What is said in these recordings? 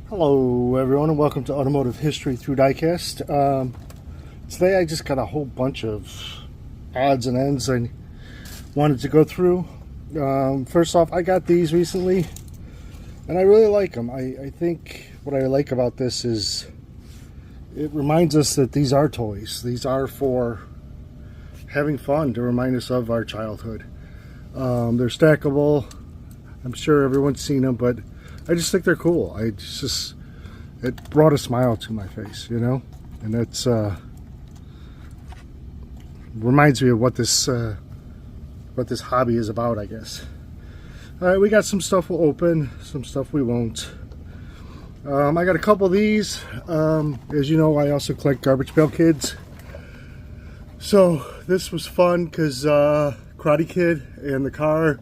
Hello everyone and welcome to Automotive History Through Diecast. Today I just got a whole bunch of odds and ends I wanted to go through. First off, I got these recently and I really like them. I think what I like about this is it reminds us that these are toys. These are for having fun, to remind us of our childhood. They're stackable. I'm sure everyone's seen them, but I just think they're cool. It brought a smile to my face, you know, and that's reminds me of what this hobby is about, I guess. All right, we got some stuff we'll open, some stuff we won't. I got a couple of these. As you know, I also collect Garbage Pail Kids. So this was fun because Karate Kid and the car,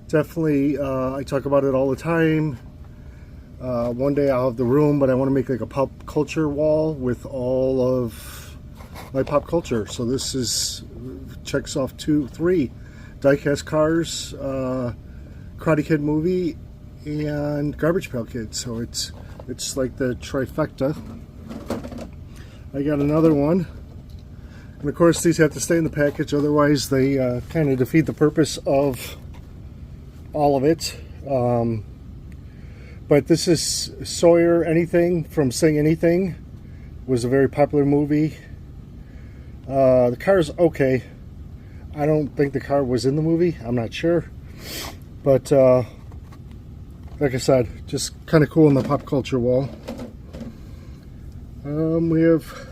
definitely, I talk about it all the time. One day I'll have the room, but I want to make like a pop culture wall with all of my pop culture. So this checks off 3 diecast cars, Karate Kid movie, and Garbage Pail Kids. So it's like the trifecta. I got another one, and of course these have to stay in the package, otherwise they kind of defeat the purpose of all of it. But this is Sawyer Anything from Sing Anything. Was a very popular movie. The car's okay. I don't think the car was in the movie. I'm not sure. But like I said, just kind of cool in the pop culture wall. We have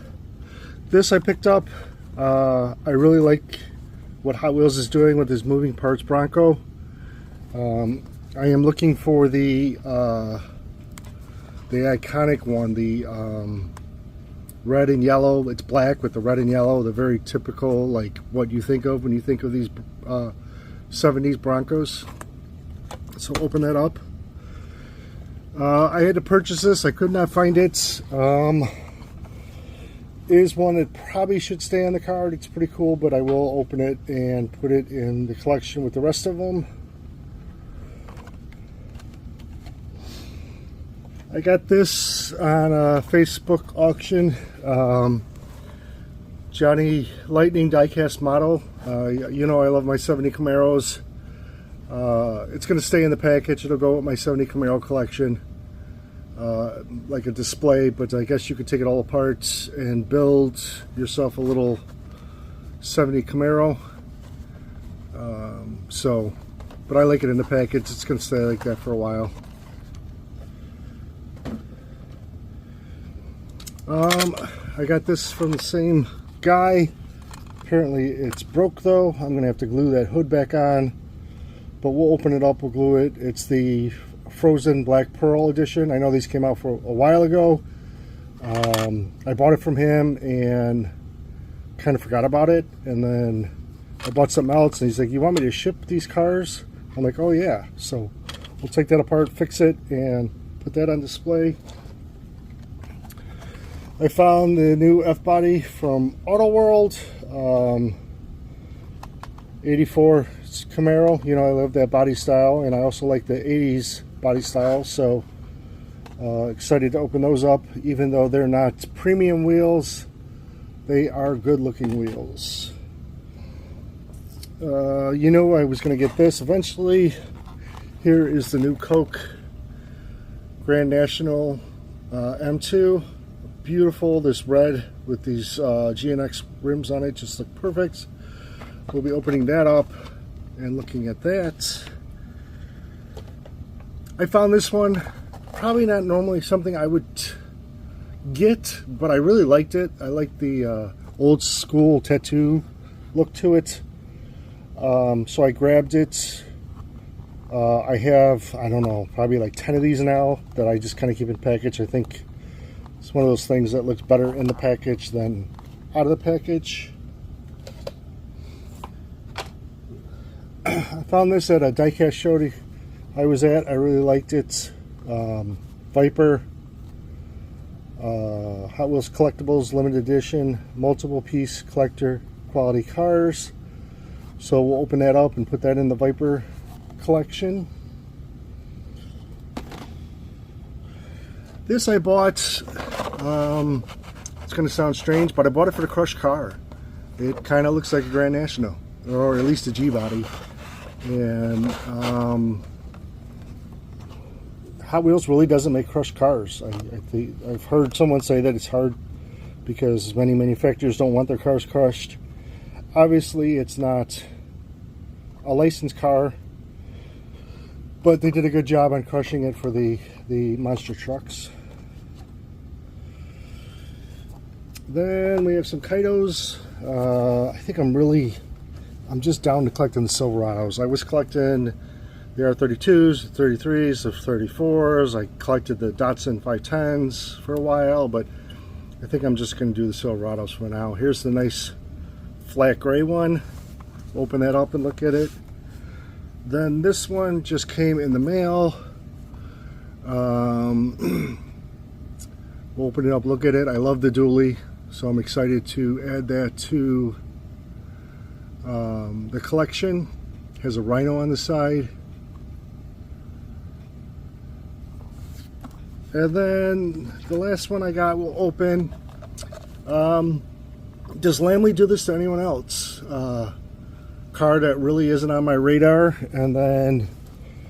this I picked up. I really like what Hot Wheels is doing with his moving parts Bronco. I am looking for the iconic one, the red and yellow. It's black with the red and yellow, the very typical, like what you think of when you think of these 70s Broncos. So open that up. I had to purchase this. I could not find it. Is one that probably should stay on the card. It's pretty cool, but I will open it and put it in the collection with the rest of them. I got this on a Facebook auction. Johnny Lightning diecast model. You know I love my 70 Camaros. It's going to stay in the package. It'll go with my 70 Camaro collection. Like a display, but I guess you could take it all apart and build yourself a little 70 Camaro. But I like it in the package. It's going to stay like that for a while. I got this from the same guy. Apparently it's broke though. I'm gonna have to glue that hood back on, but we'll open it up, we'll glue it. It's the Frozen Black Pearl edition. I know these came out for a while ago. I bought it from him and kind of forgot about it, and then I bought something else and he's like, you want me to ship these cars? I'm like, oh yeah. So we'll take that apart, fix it, and put that on display. I found the new F-body from Auto World, 84 Camaro. You know, I love that body style, and I also like the 80s body style, so excited to open those up. Even though they're not premium wheels, they are good looking wheels. You know I was going to get this eventually. Here is the new Coke Grand National M2. Beautiful, this red with these GNX rims on it just look perfect. We'll be opening that up and looking at that. I found this one, probably not normally something I would get, but I really liked it. I like the old school tattoo look to it, so I grabbed it. I have, I don't know, probably like 10 of these now that I just kind of keep in package. I think it's one of those things that looks better in the package than out of the package. I found this at a diecast show I was at. I really liked it. Viper, Hot Wheels Collectibles limited edition, multiple piece collector quality cars. So we'll open that up and put that in the Viper collection. This I bought, it's going to sound strange, but I bought it for the crushed car. It kind of looks like a Grand National, or at least a G-body. And Hot Wheels really doesn't make crushed cars. I've heard someone say that it's hard because many manufacturers don't want their cars crushed. Obviously, it's not a licensed car, but they did a good job on crushing it for the monster trucks. Then we have some Kaitos. I think I'm just down to collecting the Silverados. I was collecting the R32s, the 33s, the 34s. I collected the Datsun 510s for a while, but I think I'm just going to do the Silverados for now. Here's the nice flat gray one. Open that up and look at it. Then this one just came in the mail. We'll open it up, look at it. I love the dually, so I'm excited to add that to the collection. Has a rhino on the side. And then the last one I got will open. Does Lamley do this to anyone else? Car that really isn't on my radar, and then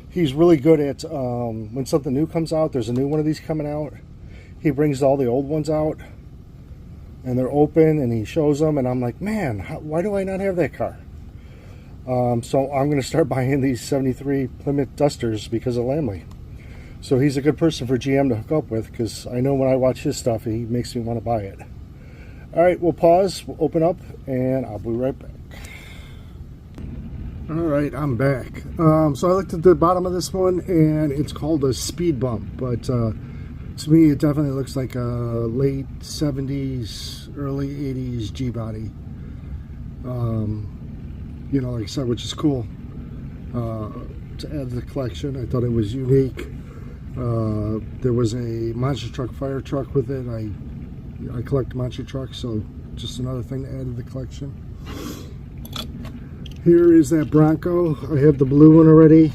he's really good at when something new comes out, there's a new one of these coming out, he brings all the old ones out and they're open and he shows them, and I'm like, man, why do I not have that car? So I'm going to start buying these 73 Plymouth Dusters because of Lamley. So he's a good person for GM to hook up with, because I know when I watch his stuff he makes me want to buy it. Alright, we'll pause, we'll open up, and I'll be right back. Alright, I'm back. So I looked at the bottom of this one, and it's called a speed bump, but to me it definitely looks like a late 70s, early 80s G-body. You know, like I said, which is cool to add to the collection. I thought it was unique. There was a monster truck fire truck with it. I collect monster trucks, so just another thing to add to the collection. Here is that Bronco. I have the blue one already.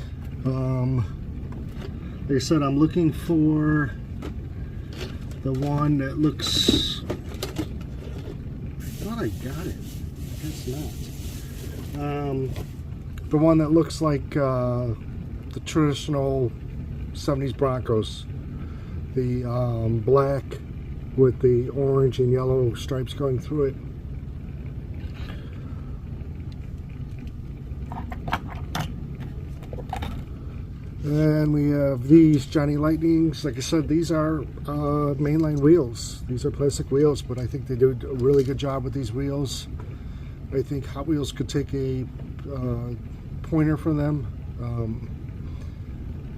Like I said, I'm looking for the one that looks... I thought I got it. I guess not. The one that looks like the traditional 70s Broncos. The black with the orange and yellow stripes going through it. And we have these Johnny Lightnings. Like I said, these are mainline wheels. These are plastic wheels, but I think they do a really good job with these wheels. I think Hot Wheels could take a pointer from them,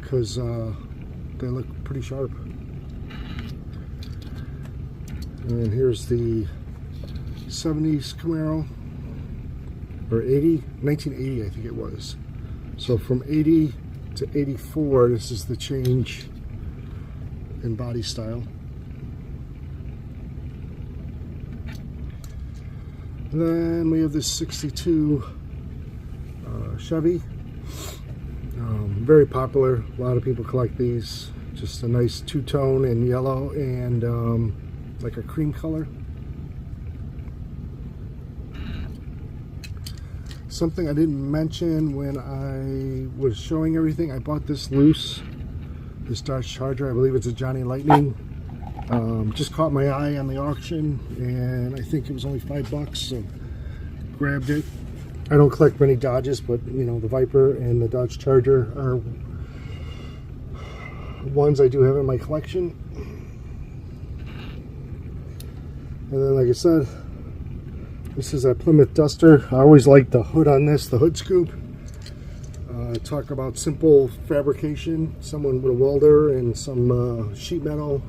because they look pretty sharp. And here's the 70s Camaro, or 1980 I think it was. So from 80 to 84, this is the change in body style. And then we have this 62 Chevy. Very popular. A lot of people collect these. Just a nice two-tone in yellow and like a cream color. Something I didn't mention when I was showing everything, I bought this loose, this Dodge Charger. I believe it's a Johnny Lightning. Just caught my eye on the auction, and I think it was only $5, so grabbed it. I don't collect many Dodges, but you know, the Viper and the Dodge Charger are ones I do have in my collection. And then, like I said, this is a Plymouth Duster. I always like the hood on this, the hood scoop. Talk about simple fabrication. Someone with a welder and some sheet metal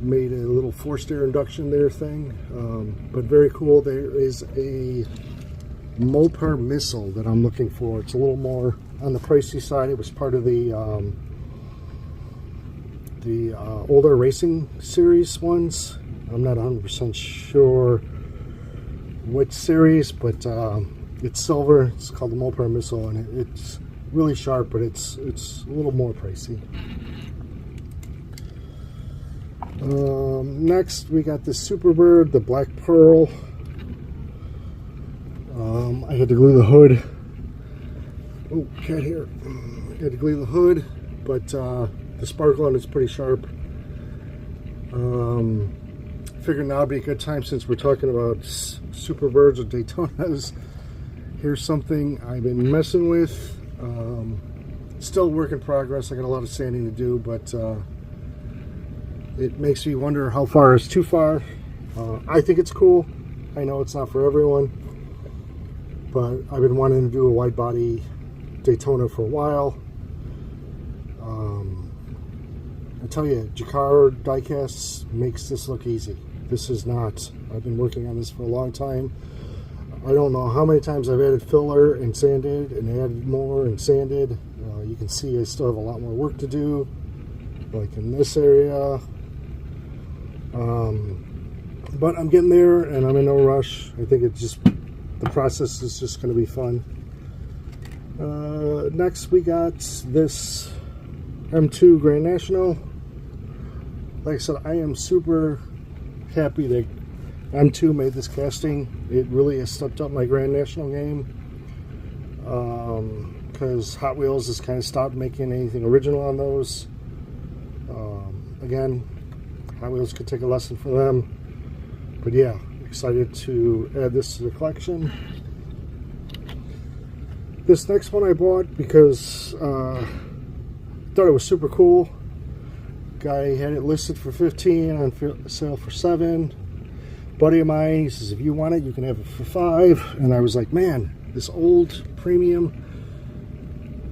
made a little forced air induction there thing. But very cool. There is a Mopar missile that I'm looking for. It's a little more on the pricey side. It was part of the older racing series ones. I'm not 100% sure which series, but it's silver. It's called the Mopar Missile, and it's really sharp, but it's a little more pricey. Next, we got this Superbird, the Black Pearl. I had to glue the hood. Oh, cat here. I had to glue the hood, but the sparkle on it's pretty sharp. Figured now would be a good time, since we're talking about Superbirds or Daytonas. Here's something I've been messing with. Still work in progress. I got a lot of sanding to do, but it makes me wonder how far is too far. I think it's cool. I know it's not for everyone, but I've been wanting to do a wide body Daytona for a while. I tell you, Jacquard Diecasts makes this look easy. This is not. I've been working on this for a long time. I don't know how many times I've added filler and sanded and added more and sanded. You can see I still have a lot more work to do, like in this area. But I'm getting there, and I'm in no rush. I think it's just, the process is just going to be fun. Next, we got this M2 Grand National. Like I said, I am super happy that M2 made this casting. It really has stepped up my Grand National game, because Hot Wheels has kind of stopped making anything original on those. Again, Hot Wheels could take a lesson from them. But yeah, excited to add this to the collection. This next one I bought because thought it was super cool. Guy had it listed for 15, on sale for 7. Buddy of mine, he says, if you want it, you can have it for 5. And I was like, man, this old premium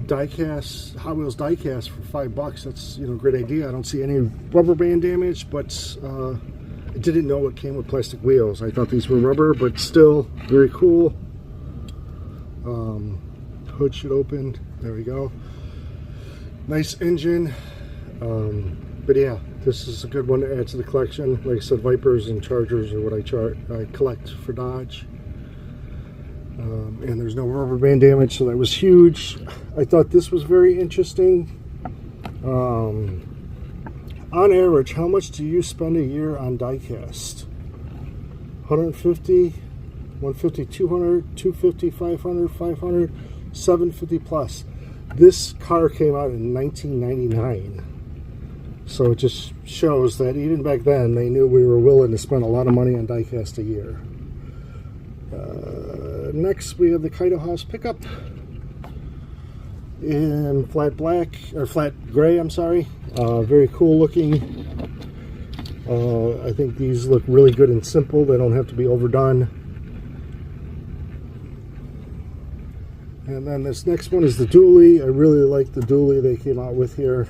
diecast, Hot Wheels diecast for $5, that's, you know, a great idea. I don't see any rubber band damage, but I didn't know it came with plastic wheels. I thought these were rubber, but still very cool. Hood should open. There we go. Nice engine. But yeah, this is a good one to add to the collection. Like I said, Vipers and Chargers are what I collect for Dodge. And there's no rubber band damage, so that was huge. I thought this was very interesting. On average, how much do you spend a year on diecast? 150, 150, 200, 250, 500, 500, 750 plus. This car came out in 1999. So it just shows that even back then, they knew we were willing to spend a lot of money on diecast a year. Next, we have the Kaido House pickup in flat black, or flat gray, I'm sorry. Very cool looking. I think these look really good and simple. They don't have to be overdone. And then this next one is the dually. I really like the dually they came out with here.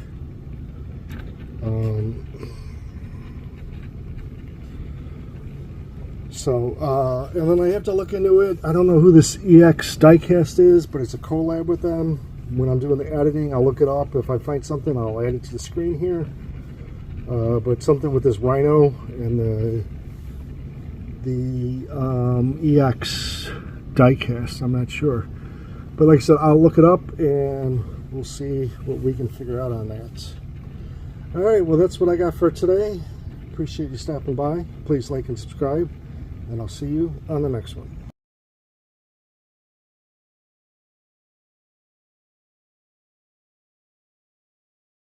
And then I have to look into it. I don't know who this EX Diecast is, but it's a collab with them. When I'm doing the editing, I'll look it up. If I find something, I'll add it to the screen here. But something with this Rhino and the EX Diecast. I'm not sure. But like I said, I'll look it up and we'll see what we can figure out on that. Alright, well that's what I got for today. Appreciate you stopping by. Please like and subscribe, and I'll see you on the next one.